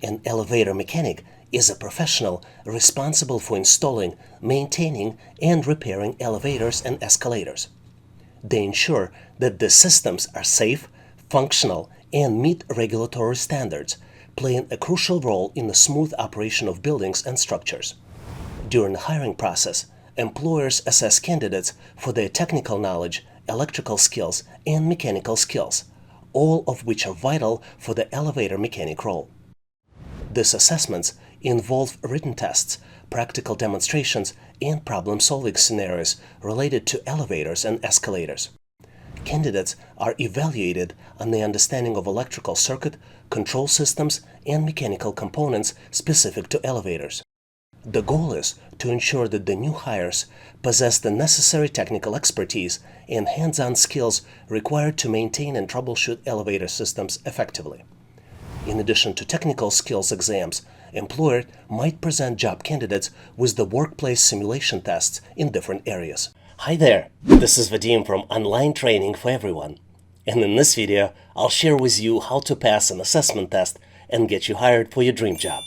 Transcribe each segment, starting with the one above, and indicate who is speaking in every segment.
Speaker 1: An elevator mechanic is a professional responsible for installing, maintaining, and repairing elevators and escalators. They ensure that the systems are safe, functional, and meet regulatory standards, playing a crucial role in the smooth operation of buildings and structures. During the hiring process, employers assess candidates for their technical knowledge, electrical skills, and mechanical skills, all of which are vital for the elevator mechanic role. These assessments involve written tests, practical demonstrations, and problem-solving scenarios related to elevators and escalators. Candidates are evaluated on the understanding of electrical circuit, control systems, and mechanical components specific to elevators. The goal is to ensure that the new hires possess the necessary technical expertise and hands-on skills required to maintain and troubleshoot elevator systems effectively. In addition to technical skills exams, employers might present job candidates with the workplace simulation tests in different areas. Hi there, this is Vadim from Online Training for Everyone. And in this video, I'll share with you how to pass an assessment test and get you hired for your dream job.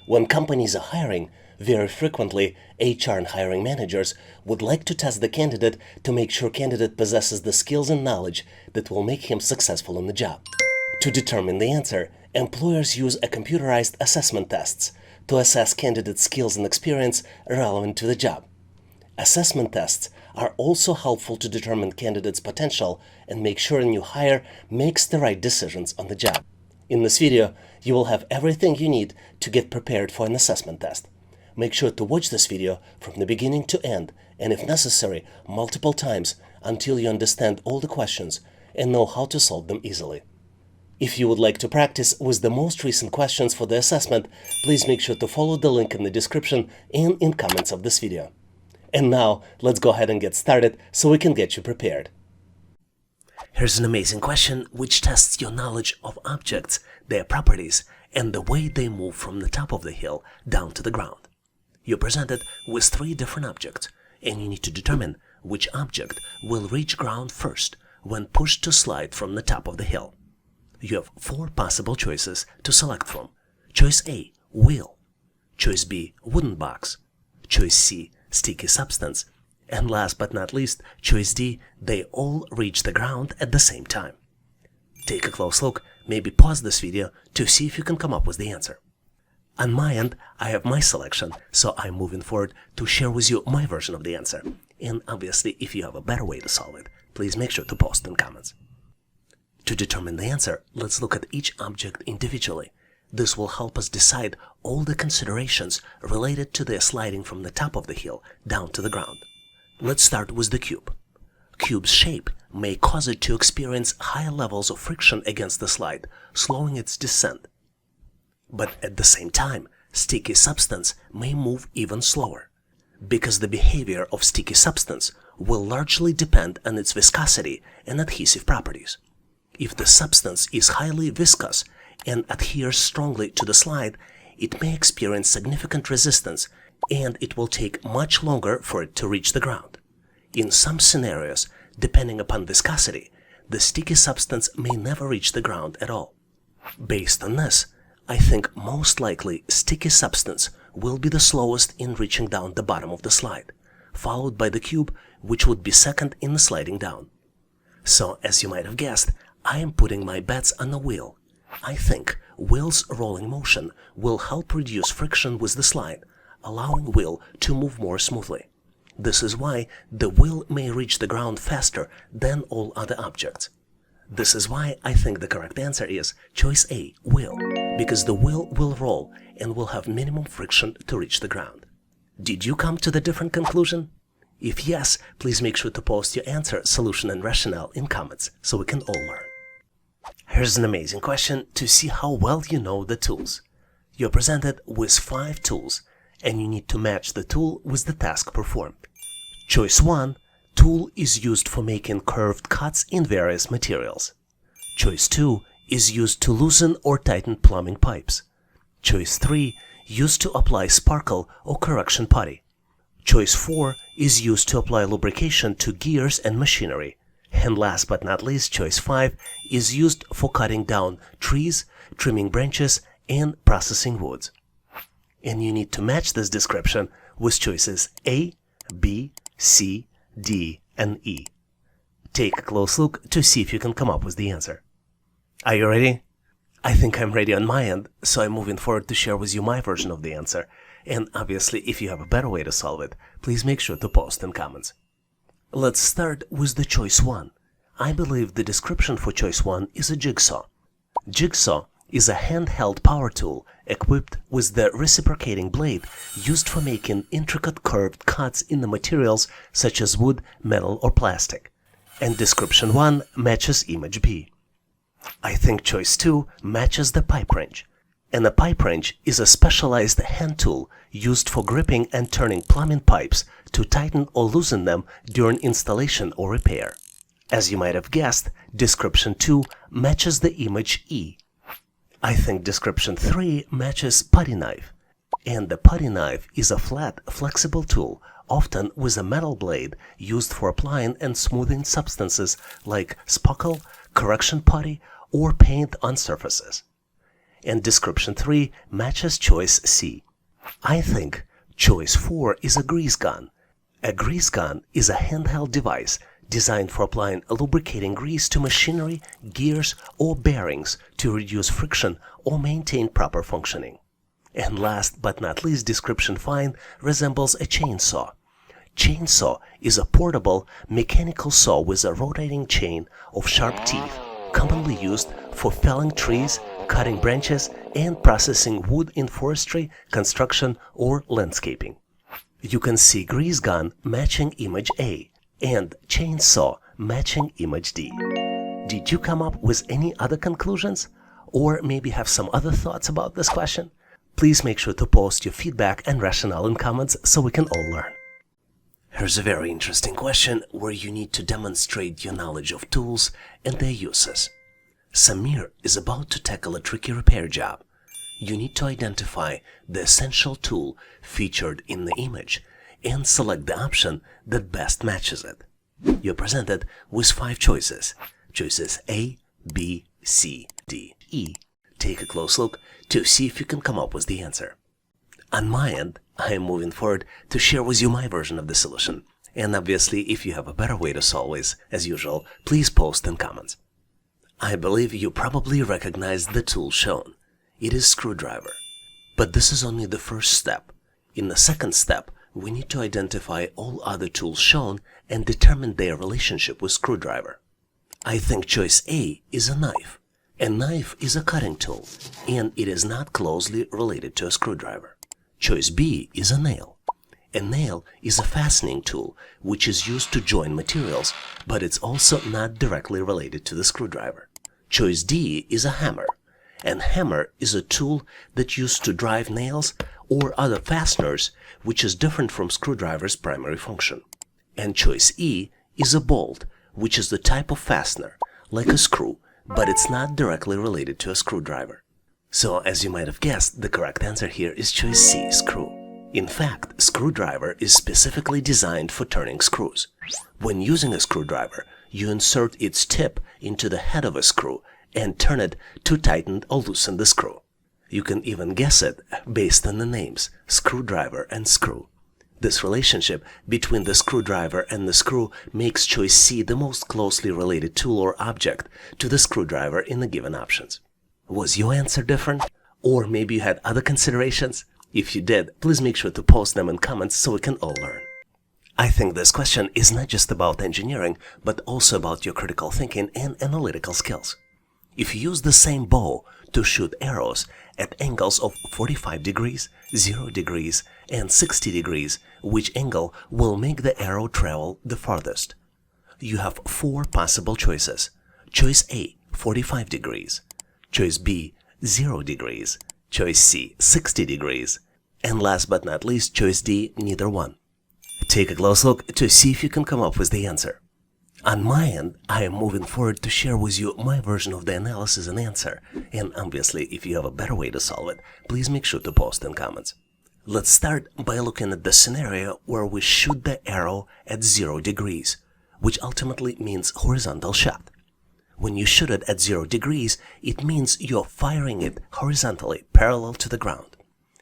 Speaker 1: When companies are hiring, very frequently, HR and hiring managers would like to test the candidate to make sure candidate possesses the skills and knowledge that will make him successful in the job. To determine the answer, employers use a computerized assessment tests to assess candidates' skills and experience relevant to the job. Assessment tests are also helpful to determine candidates' potential and make sure a new hire makes the right decisions on the job. In this video, you will have everything you need to get prepared for an assessment test. Make sure to watch this video from the beginning to end, and if necessary, multiple times until you understand all the questions and know how to solve them easily. If you would like to practice with the most recent questions for the assessment, please make sure to follow the link in the description and in comments of this video. And now, let's go ahead and get started so we can get you prepared. Here's an amazing question which tests your knowledge of objects, their properties, and the way they move from the top of the hill down to the ground. You're presented with 3 different objects, and you need to determine which object will reach ground first when pushed to slide from the top of the hill. You have 4 possible choices to select from. Choice A, wheel. Choice B, wooden box. Choice C, sticky substance. And last but not least, choice D, they all reach the ground at the same time. Take a close look, maybe pause this video to see if you can come up with the answer. On my end, I have my selection, so I'm moving forward to share with you my version of the answer. And obviously, if you have a better way to solve it, please make sure to post in comments. To determine the answer, let's look at each object individually. This will help us decide all the considerations related to their sliding from the top of the hill down to the ground. Let's start with the cube. Cube's shape may cause it to experience higher levels of friction against the slide, slowing its descent. But at the same time, sticky substance may move even slower, because the behavior of sticky substance will largely depend on its viscosity and adhesive properties. If the substance is highly viscous and adheres strongly to the slide, it may experience significant resistance and it will take much longer for it to reach the ground. In some scenarios, depending upon viscosity, the sticky substance may never reach the ground at all. Based on this, I think most likely sticky substance will be the slowest in reaching down the bottom of the slide, followed by the cube, which would be second in the sliding down. So, as you might have guessed, I am putting my bets on the wheel. I think wheel's rolling motion will help reduce friction with the slide, allowing wheel to move more smoothly. This is why the wheel may reach the ground faster than all other objects. This is why I think the correct answer is choice A, wheel, because the wheel will roll and will have minimum friction to reach the ground. Did you come to the different conclusion? If yes, please make sure to post your answer, solution, and rationale in comments so we can all learn. Here's an amazing question to see how well you know the tools. You're presented with 5 tools, and you need to match the tool with the task performed. Choice 1, tool is used for making curved cuts in various materials. Choice 2 is used to loosen or tighten plumbing pipes. Choice 3, used to apply sparkle or correction putty. Choice 4 is used to apply lubrication to gears and machinery. And last but not least, choice 5 is used for cutting down trees, trimming branches, and processing woods. And you need to match this description with choices A, B, C, D, and E. Take a close look to see if you can come up with the answer. Are you ready? I think I'm ready on my end, so I'm moving forward to share with you my version of the answer. And obviously, if you have a better way to solve it, please make sure to post in comments. Let's start with the choice 1. I believe the description for choice 1 is a jigsaw. Jigsaw is a handheld power tool equipped with the reciprocating blade used for making intricate curved cuts in the materials such as wood, metal, or plastic. And description 1 matches image B. I think choice 2 matches the pipe wrench. And a pipe wrench is a specialized hand tool used for gripping and turning plumbing pipes to tighten or loosen them during installation or repair. As you might have guessed, description 2 matches the image E. I think description 3 matches putty knife. And the putty knife is a flat, flexible tool, often with a metal blade used for applying and smoothing substances like spackle, correction putty, or paint on surfaces. And description 3 matches choice C. I think choice 4 is a grease gun. A grease gun is a handheld device designed for applying lubricating grease to machinery, gears, or bearings to reduce friction or maintain proper functioning. And last but not least, description 5 resembles a chainsaw. Chainsaw is a portable mechanical saw with a rotating chain of sharp teeth, commonly used for felling trees, cutting branches, and processing wood in forestry, construction, or landscaping. You can see grease gun matching image A and chainsaw matching image D. Did you come up with any other conclusions? Or maybe have some other thoughts about this question? Please make sure to post your feedback and rationale in comments so we can all learn. Here's a very interesting question where you need to demonstrate your knowledge of tools and their uses. Samir is about to tackle a tricky repair job. You need to identify the essential tool featured in the image and select the option that best matches it. You're presented with 5 choices. Choices A, B, C, D, E. Take a close look to see if you can come up with the answer. On my end, I am moving forward to share with you my version of the solution. And obviously, if you have a better way to solve it, as usual, please post in comments. I believe you probably recognize the tool shown. It is screwdriver. But this is only the first step. In the second step, we need to identify all other tools shown and determine their relationship with screwdriver. I think choice A is a knife. A knife is a cutting tool, and it is not closely related to a screwdriver. Choice B is a nail. A nail is a fastening tool which is used to join materials, but it's also not directly related to the screwdriver. Choice D is a hammer. And hammer is a tool that's used to drive nails or other fasteners, which is different from screwdriver's primary function. And choice E is a bolt, which is the type of fastener, like a screw, but it's not directly related to a screwdriver. So, as you might have guessed, the correct answer here is choice C, screw. In fact, screwdriver is specifically designed for turning screws. When using a screwdriver, you insert its tip into the head of a screw and turn it to tighten or loosen the screw. You can even guess it based on the names, screwdriver and screw. This relationship between the screwdriver and the screw makes choice C the most closely related tool or object to the screwdriver in the given options. Was your answer different? Or maybe you had other considerations? If you did, please make sure to post them in comments so we can all learn. I think this question is not just about engineering, but also about your critical thinking and analytical skills. If you use the same bow to shoot arrows at angles of 45 degrees, 0 degrees, and 60 degrees, which angle will make the arrow travel the farthest? You have 4 possible choices. Choice A, 45 degrees. Choice B, 0 degrees. Choice C, 60 degrees. And last but not least, choice D, neither one. Take a close look to see if you can come up with the answer. On my end, I am moving forward to share with you my version of the analysis and answer. And obviously, if you have a better way to solve it, please make sure to post in comments. Let's start by looking at the scenario where we shoot the arrow at 0 degrees, which ultimately means horizontal shot. When you shoot it at 0 degrees, it means you're firing it horizontally, parallel to the ground.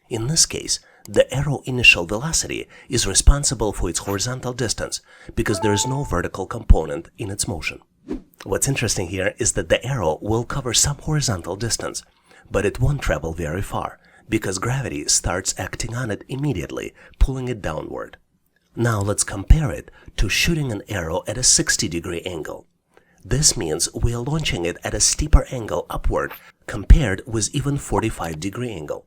Speaker 1: In this case, the arrow initial velocity is responsible for its horizontal distance because there is no vertical component in its motion. What's interesting here is that the arrow will cover some horizontal distance, but it won't travel very far because gravity starts acting on it immediately, pulling it downward. Now let's compare it to shooting an arrow at a 60-degree angle. This means we are launching it at a steeper angle upward compared with even 45-degree angle.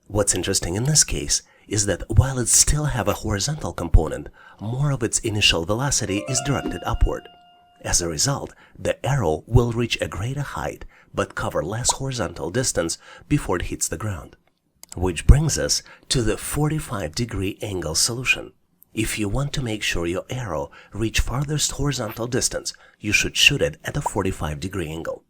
Speaker 1: What's interesting in this case is that while it still have a horizontal component, more of its initial velocity is directed upward. As a result, the arrow will reach a greater height but cover less horizontal distance before it hits the ground. Which brings us to the 45-degree angle solution. If you want to make sure your arrow reach farthest horizontal distance, you should shoot it at a 45-degree angle.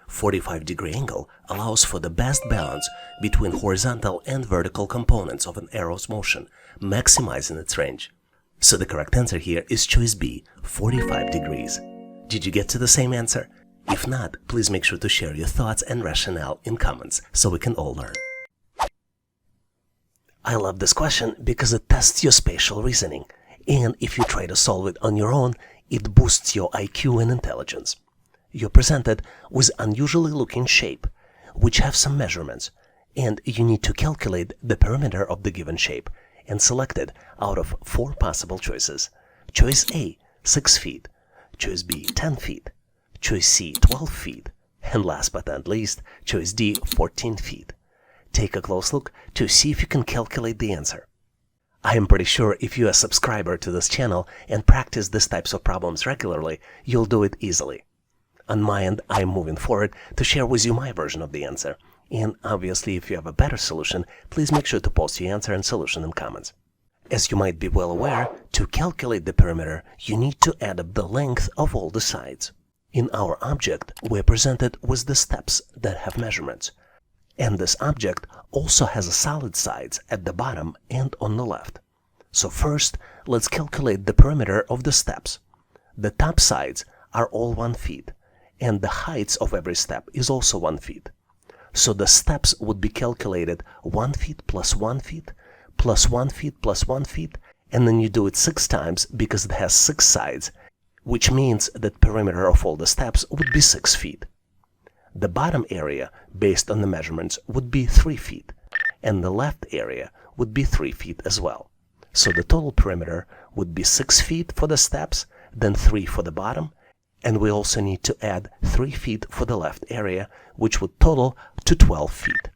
Speaker 1: 45-degree angle allows for the best balance between horizontal and vertical components of an arrow's motion, maximizing its range. So the correct answer here is choice B, 45 degrees. Did you get to the same answer? If not, please make sure to share your thoughts and rationale in comments so we can all learn. I love this question because it tests your spatial reasoning, and if you try to solve it on your own, it boosts your IQ and intelligence. You're presented with unusually looking shape, which have some measurements, and you need to calculate the perimeter of the given shape and select it out of 4 possible choices. Choice A, 6 feet, choice B, 10 feet, choice C, 12 feet, and last but not least, choice D, 14 feet. Take a close look to see if you can calculate the answer. I am pretty sure if you're a subscriber to this channel and practice these types of problems regularly, you'll do it easily. On my end, I am moving forward to share with you my version of the answer. And obviously, if you have a better solution, please make sure to post your answer and solution in comments. As you might be well aware, to calculate the perimeter, you need to add up the length of all the sides. In our object, we're presented with the steps that have measurements. And this object also has a solid sides at the bottom and on the left. So first, let's calculate the perimeter of the steps. The top sides are all 1 feet, and the heights of every step is also 1 feet. So the steps would be calculated 1 feet plus 1 feet, plus 1 feet plus 1 feet, and then you do it 6 times because it has 6 sides, which means that perimeter of all the steps would be 6 feet. The bottom area, based on the measurements, would be 3 feet, and the left area would be 3 feet as well. So the total perimeter would be 6 feet for the steps, then 3 for the bottom, and we also need to add 3 feet for the left area, which would total to 12 feet.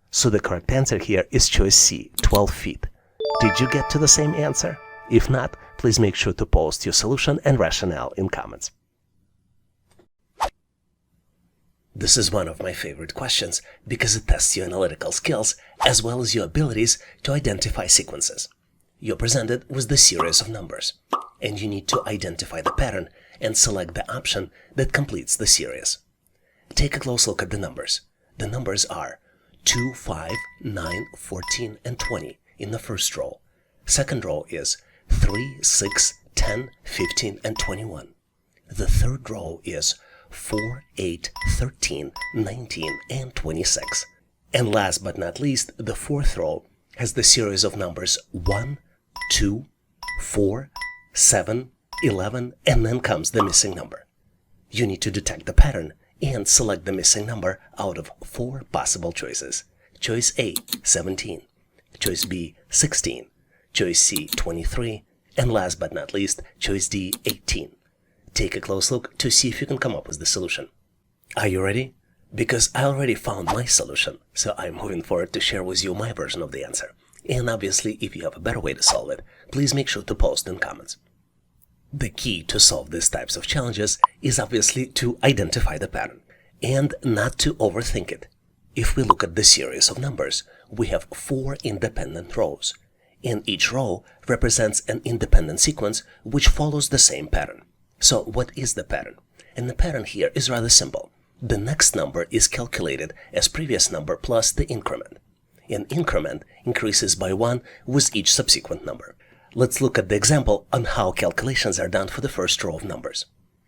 Speaker 1: So the correct answer here is choice C, 12 feet. Did you get to the same answer? If not, please make sure to post your solution and rationale in comments. This is one of my favorite questions because it tests your analytical skills as well as your abilities to identify sequences. You're presented with the series of numbers, and you need to identify the pattern and select the option that completes the series. Take a close look at the numbers. The numbers are 2, 5, 9, 14, and 20 in the first row. Second row is 3, 6, 10, 15, and 21. The third row is 4, 8, 13, 19, and 26. And last but not least, the fourth row has the series of numbers 1, 2, 4, 7, 11, and then comes the missing number. You need to detect the pattern and select the missing number out of 4 possible choices. Choice A, 17. Choice B, 16. Choice C, 23. And last but not least, choice D, 18. Take a close look to see if you can come up with the solution. Are you ready? Because I already found my solution, so I'm moving forward to share with you my version of the answer. And obviously, if you have a better way to solve it, please make sure to post in comments. The key to solve these types of challenges is obviously to identify the pattern and not to overthink it. If we look at the series of numbers, we have 4 independent rows, and each row represents an independent sequence which follows the same pattern. So what is the pattern? And the pattern here is rather simple. The next number is calculated as previous number plus the increment. An increment increases by 1 with each subsequent number. Let's look at the example on how calculations are done for the first row of numbers.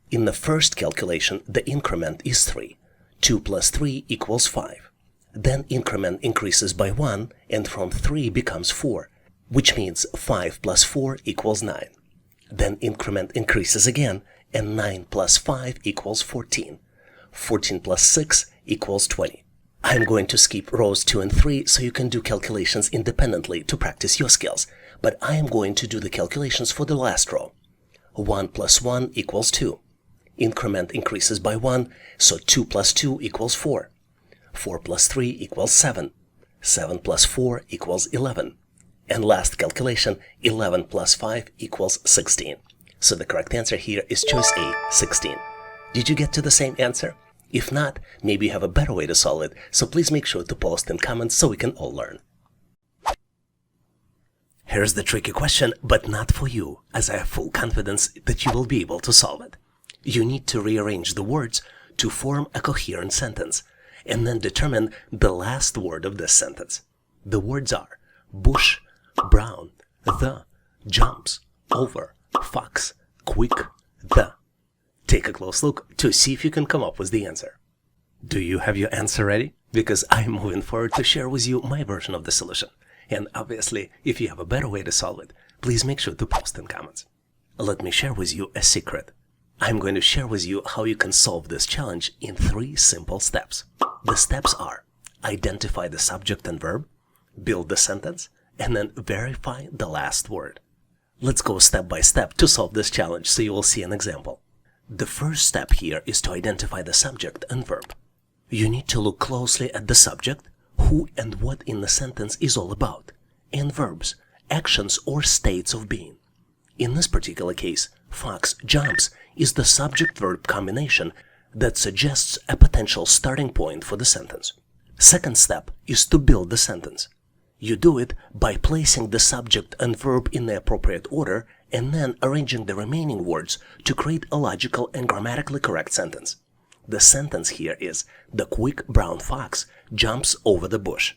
Speaker 1: In the first calculation, the increment is 3. 2 plus 3 equals 5. Then increment increases by 1, and from 3 becomes 4, which means 5 plus 4 equals 9. Then increment increases again, and 9 plus 5 equals 14. 14 plus 6 equals 20. I'm going to skip rows 2 and 3 so you can do calculations independently to practice your skills, but I am going to do the calculations for the last row. 1 plus 1 equals 2. Increment increases by 1, so 2 plus 2 equals 4. 4 plus 3 equals 7. 7 plus 4 equals 11. And last calculation, 11 plus 5 equals 16. So the correct answer here is choice A, 16. Did you get to the same answer? If not, maybe you have a better way to solve it, so please make sure to post in comments so we can all learn. Here's the tricky question, but not for you, as I have full confidence that you will be able to solve it. You need to rearrange the words to form a coherent sentence, and then determine the last word of this sentence. The words are bush, brown, the, jumps, over, fox, quick, the. Take a close look to see if you can come up with the answer. Do you have your answer ready? Because I'm moving forward to share with you my version of the solution. And obviously, if you have a better way to solve it, please make sure to post in comments. Let me share with you a secret. I'm going to share with you how you can solve this challenge in 3 simple steps. The steps are: identify the subject and verb, build the sentence, and then verify the last word. Let's go step by step to solve this challenge so you will see an example. The first step here is to identify the subject and verb. You need to look closely at the subject, who and what in the sentence is all about, and verbs, actions or states of being. In this particular case, fox jumps is the subject-verb combination that suggests a potential starting point for the sentence. Second step is to build the sentence. You do it by placing the subject and verb in the appropriate order and then arranging the remaining words to create a logical and grammatically correct sentence. The sentence here is, the quick brown fox jumps over the bush.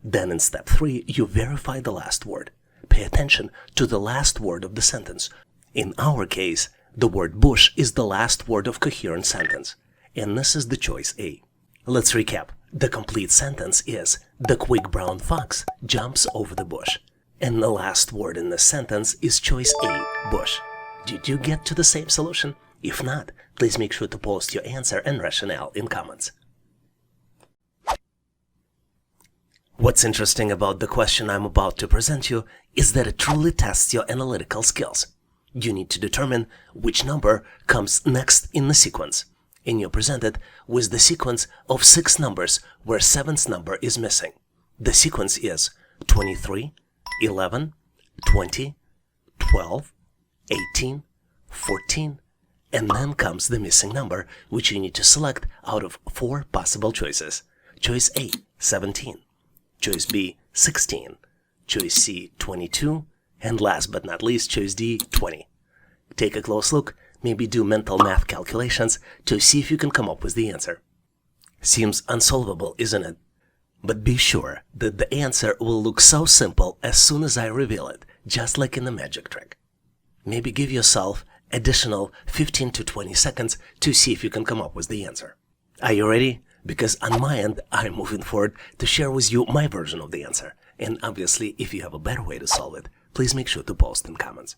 Speaker 1: Then in step 3, you verify the last word. Pay attention to the last word of the sentence. In our case, the word bush is the last word of coherent sentence, and this is the choice A. Let's recap. The complete sentence is, the quick brown fox jumps over the bush. And the last word in this sentence is choice A, bush. Did you get to the same solution? If not, please make sure to post your answer and rationale in comments. What's interesting about the question I'm about to present you is that it truly tests your analytical skills. You need to determine which number comes next in the sequence, and you're presented with the sequence of 6 numbers where 7th number is missing. The sequence is 23, 11, 20, 12, 18, 14, and then comes the missing number, which you need to select out of 4 possible choices. Choice A, 17. Choice B, 16. Choice C, 22. And last but not least, choice D, 20. Take a close look, maybe do mental math calculations to see if you can come up with the answer. Seems unsolvable, isn't it? But be sure that the answer will look so simple as soon as I reveal it, just like in the magic trick. Maybe give yourself additional 15 to 20 seconds to see if you can come up with the answer. Are you ready? Because on my end, I'm moving forward to share with you my version of the answer. And obviously, if you have a better way to solve it, please make sure to post in comments.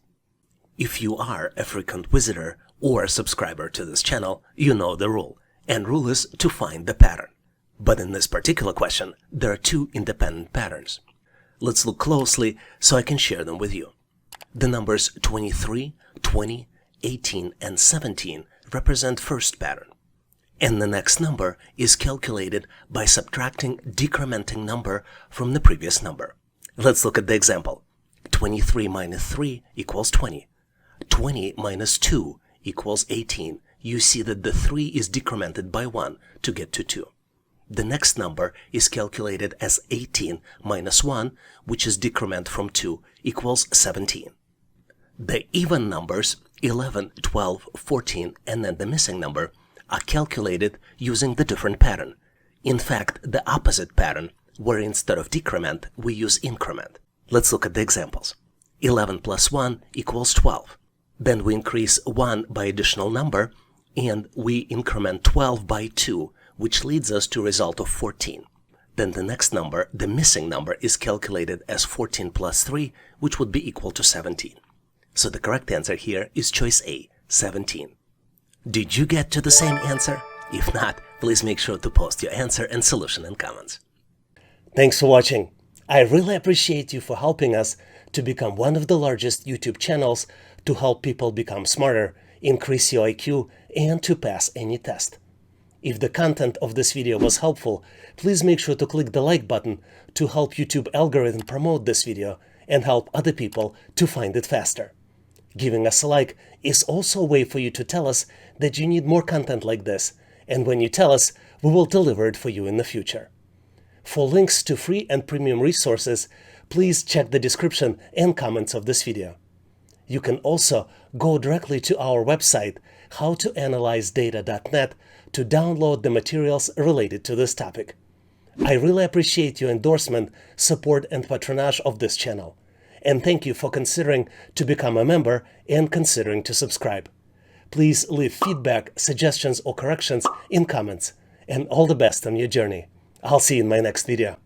Speaker 1: If you are a frequent visitor or a subscriber to this channel, you know the rule. And rule is to find the pattern. But in this particular question, there are 2 independent patterns. Let's look closely so I can share them with you. The numbers 23, 20, 18, and 17 represent first pattern. And the next number is calculated by subtracting decrementing number from the previous number. Let's look at the example. 23 minus 3 equals 20. 20 minus 2 equals 18. You see that the 3 is decremented by 1 to get to 2. The next number is calculated as 18 minus 1, which is decrement from 2, equals 17. The even numbers, 11, 12, 14, and then the missing number, are calculated using the different pattern. In fact, the opposite pattern, where instead of decrement, we use increment. Let's look at the examples. 11 plus 1 equals 12. Then we increase 1 by additional number, and we increment 12 by 2, which leads us to a result of 14. Then the next number, the missing number, is calculated as 14 plus 3, which would be equal to 17. So the correct answer here is choice A, 17. Did you get to the same answer? If not, please make sure to post your answer and solution in comments. Thanks for watching. I really appreciate you for helping us to become one of the largest YouTube channels to help people become smarter, increase your IQ, and to pass any test. If the content of this video was helpful, please make sure to click the like button to help YouTube algorithm promote this video and help other people to find it faster. Giving us a like is also a way for you to tell us that you need more content like this, and when you tell us, we will deliver it for you in the future. For links to free and premium resources, please check the description and comments of this video. You can also go directly to our website, howtoanalyzedata.net, to download the materials related to this topic. I really appreciate your endorsement, support, and patronage of this channel. And thank you for considering to become a member and considering to subscribe. Please leave feedback, suggestions, or corrections in comments. And all the best on your journey. I'll see you in my next video.